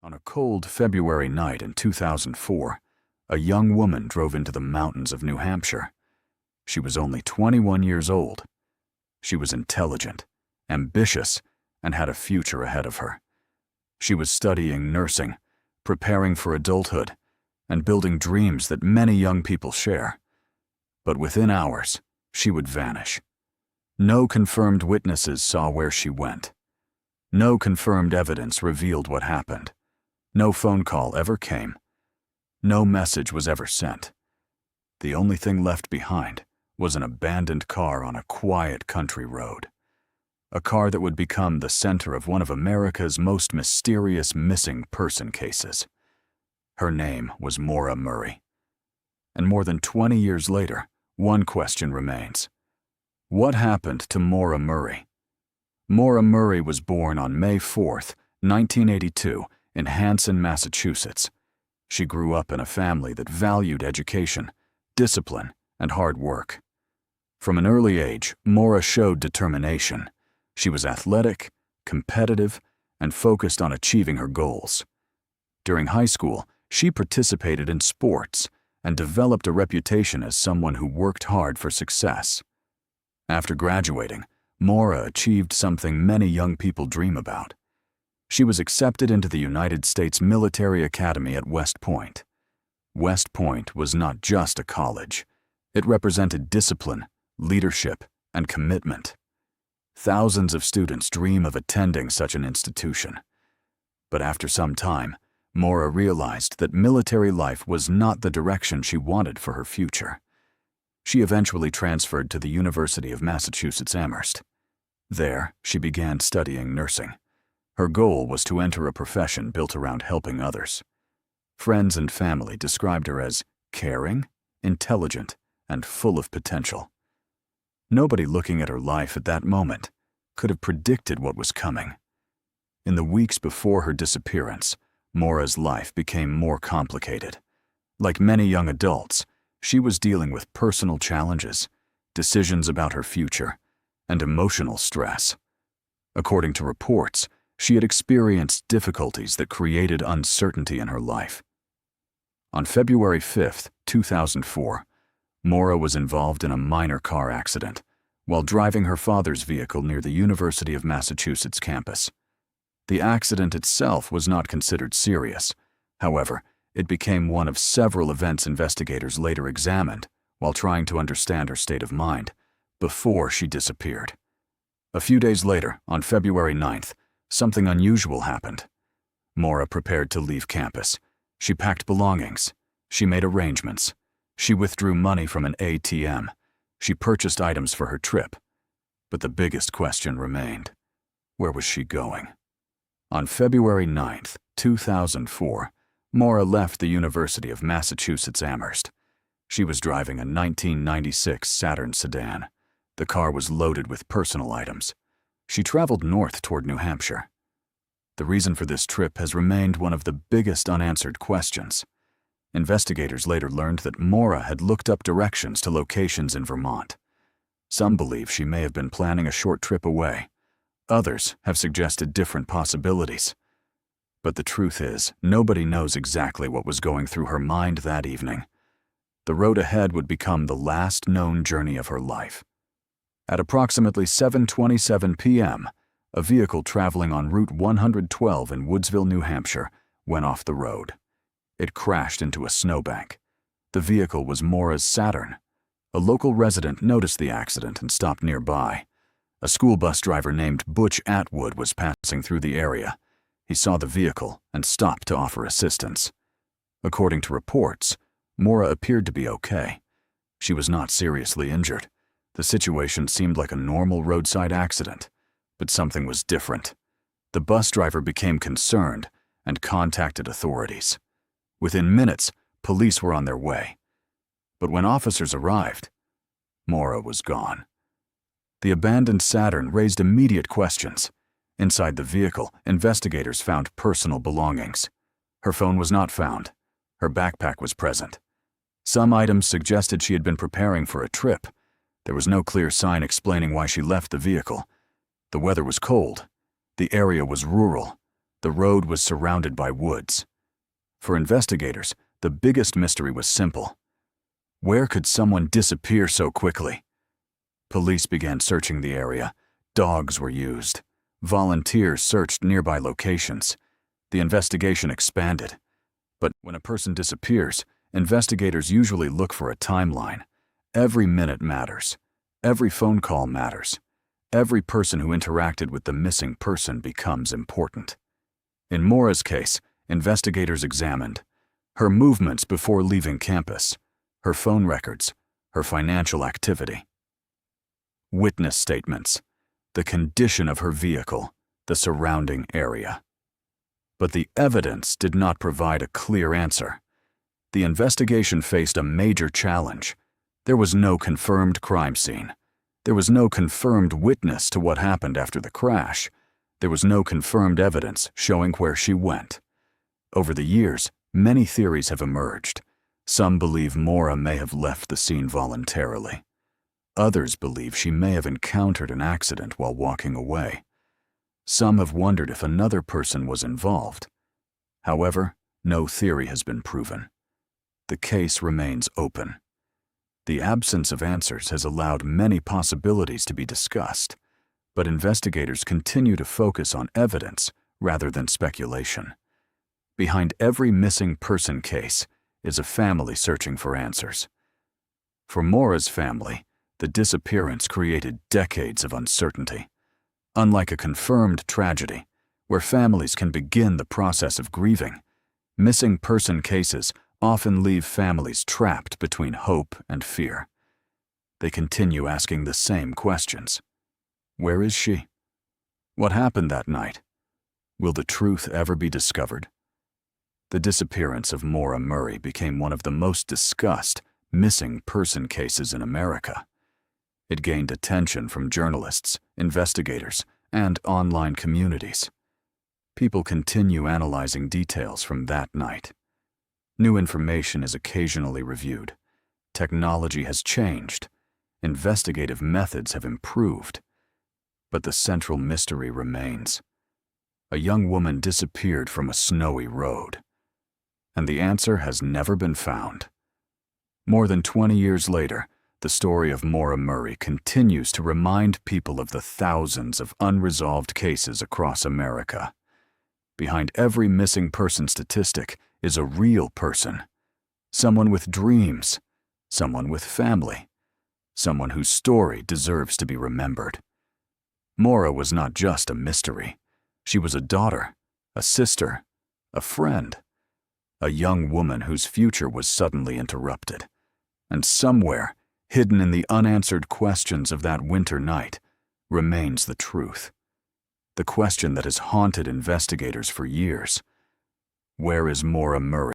On a cold February night in 2004, a young woman drove into the mountains of New Hampshire. She was only 21 years old. She was intelligent, ambitious, and had a future ahead of her. She was studying nursing, preparing for adulthood, and building dreams that many young people share. But within hours, she would vanish. No confirmed witnesses saw where she went. No confirmed evidence revealed what happened. No phone call ever came. No message was ever sent. The only thing left behind was an abandoned car on a quiet country road. A car that would become the center of one of America's most mysterious missing person cases. Her name was Maura Murray. And more than 20 years later, one question remains. What happened to Maura Murray? Maura Murray was born on May 4th, 1982, in Hanson, Massachusetts. She grew up in a family that valued education, discipline, and hard work. From an early age, Maura showed determination. She was athletic, competitive, and focused on achieving her goals. During high school, she participated in sports and developed a reputation as someone who worked hard for success. After graduating, Maura achieved something many young people dream about. She was accepted into the United States Military Academy at West Point. West Point was not just a college. It represented discipline, leadership, and commitment. Thousands of students dream of attending such an institution. But after some time, Maura realized that military life was not the direction she wanted for her future. She eventually transferred to the University of Massachusetts Amherst. There, she began studying nursing. Her goal was to enter a profession built around helping others. Friends and family described her as caring, intelligent, and full of potential. Nobody looking at her life at that moment could have predicted what was coming. In the weeks before her disappearance, Maura's life became more complicated. Like many young adults, she was dealing with personal challenges, decisions about her future, and emotional stress. According to reports, she had experienced difficulties that created uncertainty in her life. On February 5, 2004, Maura was involved in a minor car accident while driving her father's vehicle near the University of Massachusetts campus. The accident itself was not considered serious. However, it became one of several events investigators later examined while trying to understand her state of mind before she disappeared. A few days later, on February 9th, something unusual happened. Maura prepared to leave campus. She packed belongings. She made arrangements. She withdrew money from an ATM. She purchased items for her trip. But the biggest question remained. Where was she going? On February 9th, 2004, Maura left the University of Massachusetts Amherst. She was driving a 1996 Saturn sedan. The car was loaded with personal items. She traveled north toward New Hampshire. The reason for this trip has remained one of the biggest unanswered questions. Investigators later learned that Maura had looked up directions to locations in Vermont. Some believe she may have been planning a short trip away. Others have suggested different possibilities. But the truth is, nobody knows exactly what was going through her mind that evening. The road ahead would become the last known journey of her life. At approximately 7:27 p.m., a vehicle traveling on Route 112 in Woodsville, New Hampshire, went off the road. It crashed into a snowbank. The vehicle was Maura's Saturn. A local resident noticed the accident and stopped nearby. A school bus driver named Butch Atwood was passing through the area. He saw the vehicle and stopped to offer assistance. According to reports, Maura appeared to be okay. She was not seriously injured. The situation seemed like a normal roadside accident, but something was different. The bus driver became concerned and contacted authorities. Within minutes, police were on their way. But when officers arrived, Maura was gone. The abandoned Saturn raised immediate questions. Inside the vehicle, investigators found personal belongings. Her phone was not found. Her backpack was present. Some items suggested she had been preparing for a trip. There was no clear sign explaining why she left the vehicle. The weather was cold. The area was rural. The road was surrounded by woods. For investigators, the biggest mystery was simple. Where could someone disappear so quickly? Police began searching the area. Dogs were used. Volunteers searched nearby locations. The investigation expanded. But when a person disappears, investigators usually look for a timeline. Every minute matters. Every phone call matters. Every person who interacted with the missing person becomes important. In Maura's case, investigators examined her movements before leaving campus, her phone records, her financial activity. Witness statements, the condition of her vehicle, the surrounding area. But the evidence did not provide a clear answer. The investigation faced a major challenge. There was no confirmed crime scene. There was no confirmed witness to what happened after the crash. There was no confirmed evidence showing where she went. Over the years, many theories have emerged. Some believe Maura may have left the scene voluntarily. Others believe she may have encountered an accident while walking away. Some have wondered if another person was involved. However, no theory has been proven. The case remains open. The absence of answers has allowed many possibilities to be discussed, but investigators continue to focus on evidence rather than speculation. Behind every missing person case is a family searching for answers. For Maura's family, the disappearance created decades of uncertainty. Unlike a confirmed tragedy, where families can begin the process of grieving, missing person cases often leave families trapped between hope and fear. They continue asking the same questions. Where is she? What happened that night? Will the truth ever be discovered? The disappearance of Maura Murray became one of the most discussed missing person cases in America. It gained attention from journalists, investigators, and online communities. People continue analyzing details from that night. New information is occasionally reviewed. Technology has changed. Investigative methods have improved. But the central mystery remains. A young woman disappeared from a snowy road, and the answer has never been found. More than 20 years later, the story of Maura Murray continues to remind people of the thousands of unresolved cases across America. Behind every missing person statistic is a real person, someone with dreams, someone with family, someone whose story deserves to be remembered. Maura was not just a mystery. She was a daughter, a sister, a friend, a young woman whose future was suddenly interrupted. And somewhere, hidden in the unanswered questions of that winter night, remains the truth. The question that has haunted investigators for years. Where is Maura Murray?